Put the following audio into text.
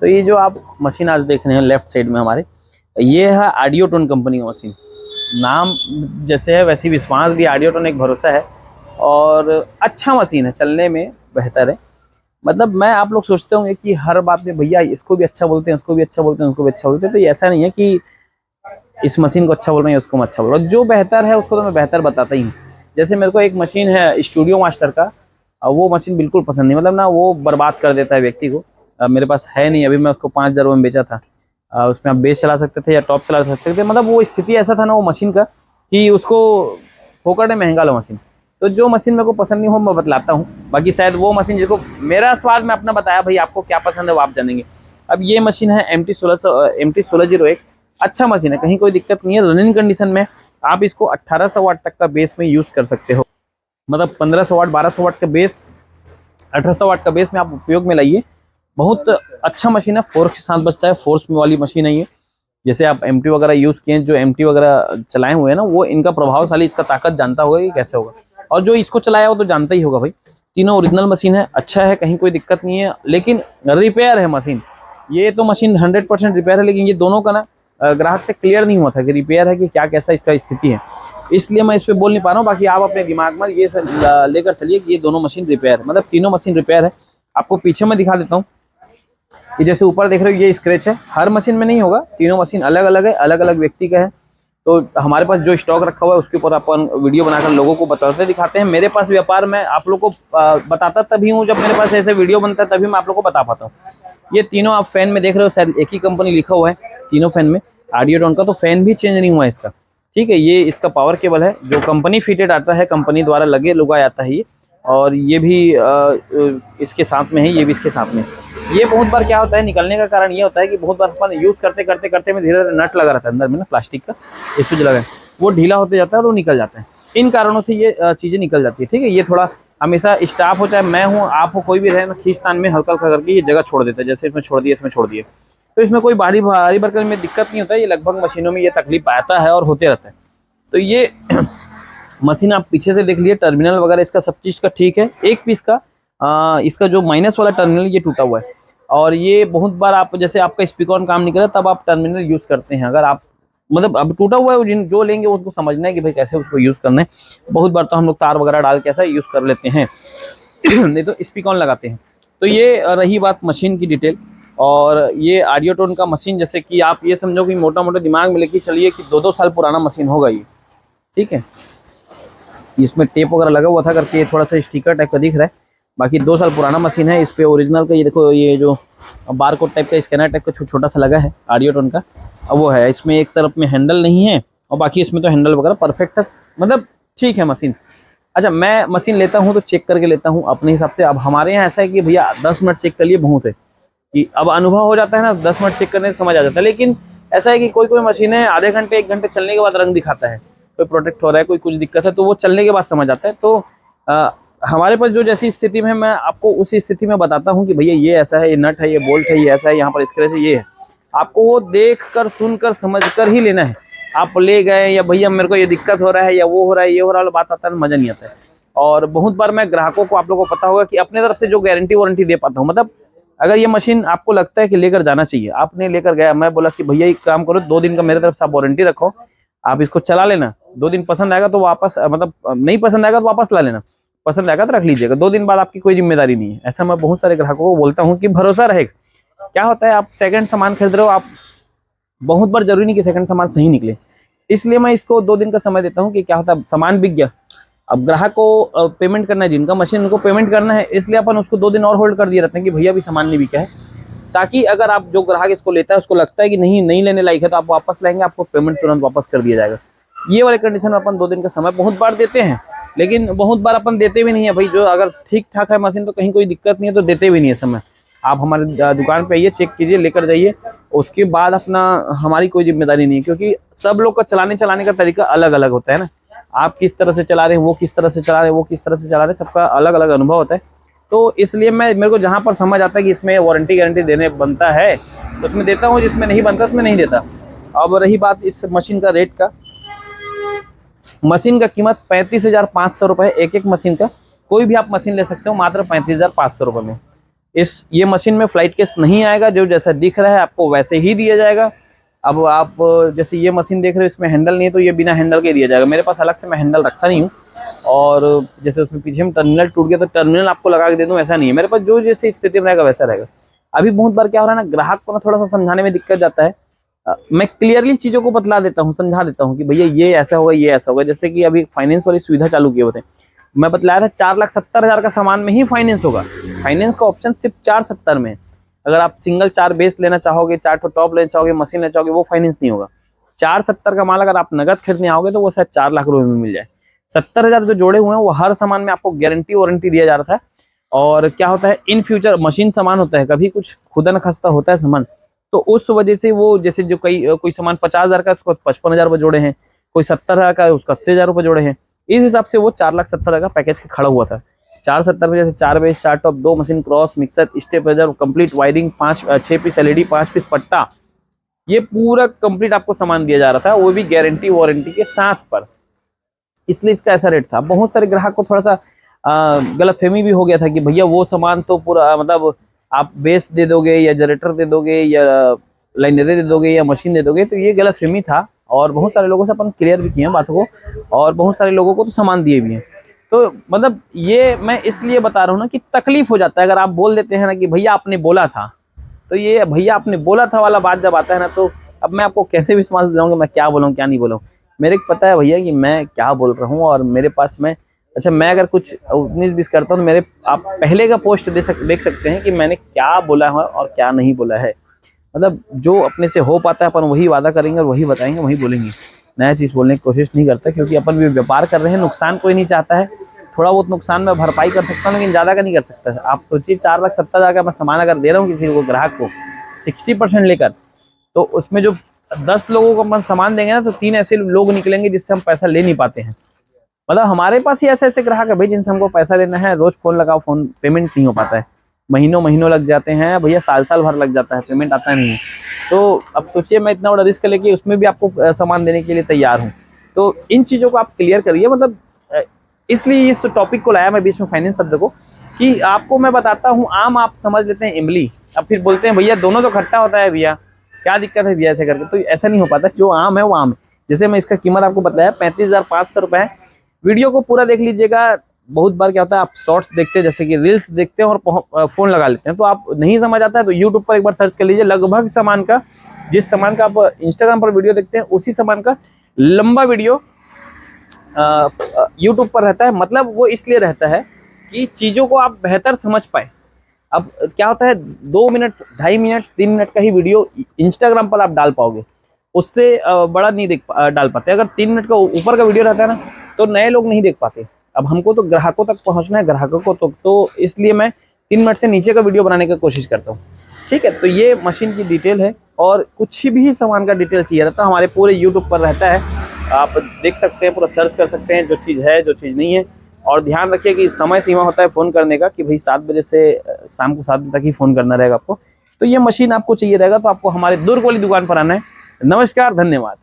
तो ये जो आप मशीन आज देख रहे हैं लेफ्ट साइड में हमारे, ये है ऑडियोटोन कंपनी का मशीन। नाम जैसे है वैसे विश्वास भी, ऑडियोटोन एक भरोसा है और अच्छा मशीन है, चलने में बेहतर है। मतलब मैं, आप लोग सोचते होंगे कि हर बात में भैया इसको भी अच्छा बोलते हैं, उसको भी अच्छा बोलते हैं, उसको भी अच्छा बोलते हैं, तो ये ऐसा नहीं है कि इस मशीन को अच्छा बोल रहे हैं उसको मैं अच्छा बोल रहा हूँ। जो बेहतर है उसको तो मैं बेहतर बताता ही हूँ। जैसे मेरे को एक मशीन है स्टूडियो मास्टर का, वो मशीन बिल्कुल पसंद नहीं, मतलब ना वो बर्बाद कर देता है व्यक्ति को। मेरे पास है नहीं, अभी मैं उसको 5,000 में बेचा था। उसमें आप बेस चला सकते थे या टॉप चला सकते थे, मतलब वो स्थिति ऐसा था ना वो मशीन का कि उसको फोकट है महंगा लो मशीन। तो जो मशीन मेरे को पसंद नहीं हो मैं बतलाता हूँ, बाकी शायद वो मशीन जिसको मेरा स्वाद मैं अपना बताया, भाई आपको क्या पसंद है वो आप जानेंगे। अब ये मशीन है MT1601, अच्छा मशीन है, कहीं कोई दिक्कत नहीं है। रनिंग कंडीशन में आप इसको 1800 वाट तक का बेस में यूज़ कर सकते हो, मतलब 1500 वाट 1200 वाट का बेस, 1800 वाट का बेस में आप उपयोग में लाइए। बहुत अच्छा मशीन है, फोर्स के साथ बचता है, फोर्स में वाली मशीन है ये। जैसे आप MT वगैरह यूज़ किए, जो MT वगैरह चलाए हुए हैं ना, वो इनका प्रभावशाली, इसका ताकत जानता होगा कि कैसे होगा, और जो इसको चलाया वो तो जानता ही होगा भाई। तीनों ओरिजिनल मशीन है, अच्छा है, कहीं कोई दिक्कत नहीं है। लेकिन रिपेयर है मशीन, ये तो मशीन 100% रिपेयर है, लेकिन ये दोनों का ना ग्राहक से क्लियर नहीं हुआ था कि रिपेयर है कि क्या, कैसा इसका स्थिति है, इसलिए मैं इस पे बोल नहीं पा रहा हूँ। बाकी आप अपने दिमाग में ये लेकर चलिए कि ये दोनों मशीन रिपेयर है, मतलब तीनों मशीन रिपेयर है। आपको पीछे मैं दिखा देता हूँ कि जैसे ऊपर देख रहे हो ये स्क्रैच है, हर मशीन में नहीं होगा, तीनों मशीन अलग अलग है, अलग अलग व्यक्ति का है। तो हमारे पास जो स्टॉक रखा हुआ है उसके ऊपर अपन वीडियो बनाकर लोगों को बताते दिखाते हैं। मेरे पास व्यापार में आप लोग को बताता तभी हूँ, जब मेरे पास ऐसे वीडियो बनता है तभी मैं आप लोग को बता पाता हूँ। ये तीनों आप फैन में देख रहे हो, शायद एक ही कंपनी लिखा हुआ है तीनों फैन में, ऑडियोटोन का, तो फैन भी चेंज नहीं हुआ है इसका, ठीक है। ये इसका पावर केबल है जो कंपनी फिटेड आता है, कंपनी द्वारा लगाया आता है ये, और ये भी इसके साथ में है, ये भी इसके साथ में। ये बहुत बार क्या होता है, निकलने का कारण ये होता है कि बहुत बार अपन यूज़ करते करते करते में धीरे धीरे नट लगा रहता है अंदर में ना प्लास्टिक का, इस पे जो लगा है वो ढीला होते जाता है और वो निकल जाता है। इन कारणों से ये चीज़ें निकल जाती है, ठीक है। ये थोड़ा हमेशा स्टाफ हो, चाहे मैं हूँ, आप हो, कोई भी रहे ना, खींचतान में हल्का हल्का करके ये जगह छोड़ देता है, जैसे इसमें छोड़ दिए, इसमें छोड़ दिए। तो इसमें कोई भारी भारी भरकम में दिक्कत नहीं होता है, ये लगभग मशीनों में ये तकलीफ आता है और होते रहता है। तो ये मशीन आप पीछे से देख लिए, टर्मिनल वगैरह इसका सब चीज़ का ठीक है। एक पीस का इसका जो माइनस वाला टर्मिनल ये टूटा हुआ है, और ये बहुत बार आप, जैसे आपका स्पीकर काम नहीं कर रहा तब आप टर्मिनल यूज़ करते हैं, अगर आप मतलब अब टूटा हुआ है, जो लेंगे उसको समझना है कि भाई कैसे उसको यूज़ करना है। बहुत बार तो हम लोग तार वगैरह डाल के ऐसा यूज़ कर लेते हैं नहीं तो स्पीकर लगाते हैं। तो ये रही बात मशीन की डिटेल। और ये ऑडियोटोन का मशीन, जैसे कि आप ये समझो कि मोटा मोटा दिमाग में लेके चलिए कि 2-2 साल पुराना मशीन होगा ये, ठीक है। इसमें टेप वगैरह लगा हुआ था करके थोड़ा सा स्टिकर टाइप का दिख रहा है, बाकी 2 साल पुराना मशीन है। इस पे ओरिजिनल का ये देखो, ये जो बार कोड टाइप का स्कैनर टाइप का छोटा सा लगा है ऑडियोटोन का, अब वो है। इसमें एक तरफ में हैंडल नहीं है और बाकी इसमें तो हैंडल वगैरह परफेक्ट है, मतलब ठीक है मशीन। अच्छा, मैं मशीन लेता हूँ तो चेक करके लेता हूँ अपने हिसाब से। अब हमारे यहाँ ऐसा है कि भैया 10 मिनट चेक कर लिए बहुत है, कि अब अनुभव हो जाता है ना, 10 मिनट चेक करने से समझ आ जाता है। लेकिन ऐसा है कि कोई कोई मशीन है आधे घंटे 1 घंटे चलने के बाद रंग दिखाता है, कोई प्रोटेक्ट हो रहा है, कोई कुछ दिक्कत है, तो वो चलने के बाद समझ आता है। तो हमारे पास जो जैसी स्थिति में है, मैं आपको उसी स्थिति में बताता हूँ कि भैया ये ऐसा है, ये नट है, ये बोल्ट है, ये ऐसा है, यहाँ पर स्क्रैच है, ये है। आपको वो देख कर सुन कर समझ कर ही लेना है। आप ले गए या भैया मेरे को ये दिक्कत हो रहा है या वो हो रहा है, ये हो रहा है, बात आता है, मजा नहीं आता है। और बहुत बार मैं ग्राहकों को, आप लोगों को पता होगा कि अपने तरफ से जो गारंटी वारंटी दे पाता हूँ, मतलब अगर ये मशीन आपको लगता है कि लेकर जाना चाहिए, आपने लेकर गया, मैं बोला कि भैया एक काम करो, 2 दिन का मेरे तरफ से आप वारंटी रखो, आप इसको चला लेना, 2 दिन पसंद आएगा तो वापस, मतलब नहीं पसंद आएगा तो वापस ला लेना, पसंद आएगा तो रख लीजिएगा, 2 दिन बाद आपकी कोई जिम्मेदारी नहीं है। ऐसा मैं बहुत सारे ग्राहकों को बोलता हूँ कि भरोसा रहेगा। क्या होता है, आप सेकंड सामान खरीद रहे हो, आप बहुत बार जरूरी नहीं कि सेकंड सामान सही निकले, इसलिए मैं इसको 2 दिन का समय देता हूँ। कि क्या होता है, सामान बिक गया, अब ग्राहक को पेमेंट करना है, जिनका मशीन उनको पेमेंट करना है, इसलिए अपन उसको 2 दिन और होल्ड कर दिए रहते हैं कि भैया भी सामान नहीं बिका है, ताकि अगर आप जो ग्राहक इसको लेता है उसको लगता है कि नहीं लेने लायक है तो आप वापस लाएंगे, आपको पेमेंट तुरंत वापस कर दिया जाएगा। ये वाले कंडीशन में अपन 2 दिन का समय बहुत बार देते हैं, लेकिन बहुत बार अपन देते भी नहीं है भाई। जो अगर ठीक ठाक है मशीन तो कहीं कोई दिक्कत नहीं है तो देते भी नहीं है समय। आप हमारे दुकान पे आइए, चेक कीजिए, लेकर जाइए, उसके बाद अपना, हमारी कोई जिम्मेदारी नहीं है, क्योंकि सब लोग का चलाने का तरीका अलग अलग होता है ना। आप किस तरह से चला रहे हैं, वो किस तरह से चला रहे हैं, वो किस तरह से चला रहे हैं, सबका अलग अलग अनुभव होता है। तो इसलिए मेरे को जहाँ पर समझ आता है कि इसमें वारंटी गारंटी देने बनता है तो उसमें देता हूँ, जिसमें नहीं बनता उसमें नहीं देता। अब रही बात इस मशीन का रेट का, मशीन का कीमत 35,500 रुपये, एक मशीन का। कोई भी आप मशीन ले सकते हो मात्र 35,500 रुपये में। ये मशीन में फ्लाइट केस नहीं आएगा, जो जैसा दिख रहा है आपको वैसे ही दिया जाएगा। अब आप जैसे ये मशीन देख रहे हो, इसमें हैंडल नहीं है, तो ये बिना हैंडल के दिया जाएगा। मेरे पास अलग से मैं हैंडल रखा नहीं हूँ, और जैसे उसमें पीछे में टर्मिनल टूट गया तो टर्मिनल आपको लगा के दे दूँ, ऐसा नहीं है। मेरे पास जो जैसे स्थिति में रहेगा वैसा रहेगा। अभी बहुत बार क्या हो रहा है ना, ग्राहक को ना थोड़ा सा समझाने में दिक्कत जाता है। मैं क्लियरली चीज़ों को बतला देता हूँ, समझा देता हूँ कि भैया ये ऐसा होगा, ये ऐसा होगा। जैसे कि अभी फाइनेंस वाली सुविधा चालू किए होते हैं, मैं बतलाया था 4,70,000 का सामान में ही फाइनेंस होगा। फाइनेंस का ऑप्शन सिर्फ 470 में है। अगर आप सिंगल 4 बेस लेना चाहोगे, 4 ठो टॉप लेना चाहोगे, मशीन लेना चाहोगे, वो फाइनेंस नहीं होगा। 470 का माल अगर आप नगद खरीदने आओगे तो वो शायद 4 लाख रुपए में मिल जाए। 70,000 जो जोड़े हुए हैं वो हर सामान में आपको गारंटी वारंटी दिया जा रहा था। और क्या होता है, इन फ्यूचर मशीन सामान होता है, कभी कुछ खुदा न खस्ता होता है सामान, तो उस वजह से वो जैसे जो कोई सामान 50,000 का उसको 55,000 रुपये जोड़े हैं, कोई 70,000 का उसका 80,000 रुपये जोड़े हैं, इस हिसाब से वो 4,70,000 का पैकेज के खड़ा हुआ था। 470 में जैसे 4 base, 4 top, 2 machine, cross, mixer, stabiliser, complete wiring, 6 piece LED, 5 piece पट्टा, ये पूरा कंप्लीट आपको सामान दिया जा रहा था, वो भी गारंटी वारंटी के साथ पर। इसलिए इसका ऐसा रेट था। बहुत सारे ग्राहक को थोड़ा सा गलतफहमी भी हो गया था कि भैया वो सामान तो पूरा मतलब आप बेस दे दोगे या जनरेटर दे दोगे या लाइनरे दे दोगे या मशीन दे दोगे, तो ये गलतफहमी था। और बहुत सारे लोगों से अपन क्लियर भी किए हैं बातों को, और बहुत सारे लोगों को तो सामान दिए भी हैं। तो मतलब ये मैं इसलिए बता रहा हूँ ना कि तकलीफ हो जाता है अगर आप बोल देते हैं ना कि भैया आपने बोला था। तो ये भैया आपने बोला था वाला बात जब आता है ना, तो अब मैं आपको कैसे विश्वास दिलाऊंगा मैं क्या बोलूँ क्या नहीं बोलूँ। मेरे को पता है भैया कि मैं क्या बोल रहा हूँ, और मेरे पास मैं मैं अगर कुछ 19-20 करता हूँ तो मेरे आप पहले का पोस्ट देख सकते हैं कि मैंने क्या बोला है और क्या नहीं बोला है। मतलब जो अपने से हो पाता है अपन वही वादा करेंगे और वही बताएंगे, वही बोलेंगे। नया चीज़ बोलने की कोशिश नहीं करता, क्योंकि अपन भी व्यापार कर रहे हैं, नुकसान कोई नहीं चाहता है। थोड़ा बहुत नुकसान में भरपाई कर सकता हूँ, लेकिन ज़्यादा का नहीं कर सकता। आप सोचिए 4,70,000 का मैं सामान अगर दे रहा हूँ किसी को, ग्राहक को 60% लेकर, तो उसमें जो 10 लोगों को अपन सामान देंगे ना, तो 3 ऐसे लोग निकलेंगे जिससे हम पैसा ले नहीं पाते हैं। मतलब हमारे पास ही ऐसे ऐसे ग्राहक है भाई जिनसे हमको पैसा लेना है, रोज फोन लगाओ, फोन पेमेंट नहीं हो पाता है, महीनों लग जाते हैं भैया, साल भर लग जाता है, पेमेंट आता नहीं है। तो अब सोचिए मैं इतना बड़ा रिस्क लेके उसमें भी आपको सामान देने के लिए तैयार हूँ। तो इन चीज़ों को आप क्लियर करिए। मतलब इसलिए इस टॉपिक को लाया मैं बीच में, फाइनेंस शब्द को, कि आपको मैं बताता हूँ। आम आप समझ लेते हैं इमली, अब फिर बोलते हैं भैया दोनों तो खट्टा होता है भैया, क्या दिक्कत है भैया ऐसे करके। तो ऐसा नहीं हो पाता, जो आम है वो आम है। जैसे मैं इसका कीमत आपको बताया 35,500 रुपये है। वीडियो को पूरा देख लीजिएगा। बहुत बार क्या होता है, आप शॉर्ट्स देखते हैं, जैसे कि रील्स देखते हैं और फोन लगा लेते हैं, तो आप नहीं समझ आता है तो यूट्यूब पर एक बार सर्च कर लीजिए। लगभग सामान का, जिस सामान का आप इंस्टाग्राम पर वीडियो देखते हैं, उसी सामान का लंबा वीडियो यूट्यूब पर रहता है। मतलब वो इसलिए रहता है कि चीज़ों को आप बेहतर समझ पाए। अब क्या होता है, 2 मिनट, 2.5 मिनट, 3 मिनट का ही वीडियो इंस्टाग्राम पर आप डाल पाओगे, उससे बड़ा नहीं डाल पाते। अगर 3 मिनट का ऊपर का वीडियो रहता है ना, तो नए लोग नहीं देख पाते। अब हमको तो ग्राहकों तक पहुंचना है, ग्राहकों को तो इसलिए मैं 3 मिनट से नीचे का वीडियो बनाने की कोशिश करता हूँ। ठीक है, तो ये मशीन की डिटेल है, और कुछ भी सामान का डिटेल चाहिए रहता है हमारे पूरे यूट्यूब पर रहता है, आप देख सकते हैं, पूरा सर्च कर सकते हैं, जो चीज़ है जो चीज़ नहीं है। और ध्यान रखिए कि समय सीमा होता है फ़ोन करने का, कि भाई 7 बजे से शाम को 7 बजे तक ही फ़ोन करना रहेगा आपको। तो ये मशीन आपको चाहिए रहेगा तो आपको हमारे दुर्ग वाली दुकान पर आना है। नमस्कार, धन्यवाद।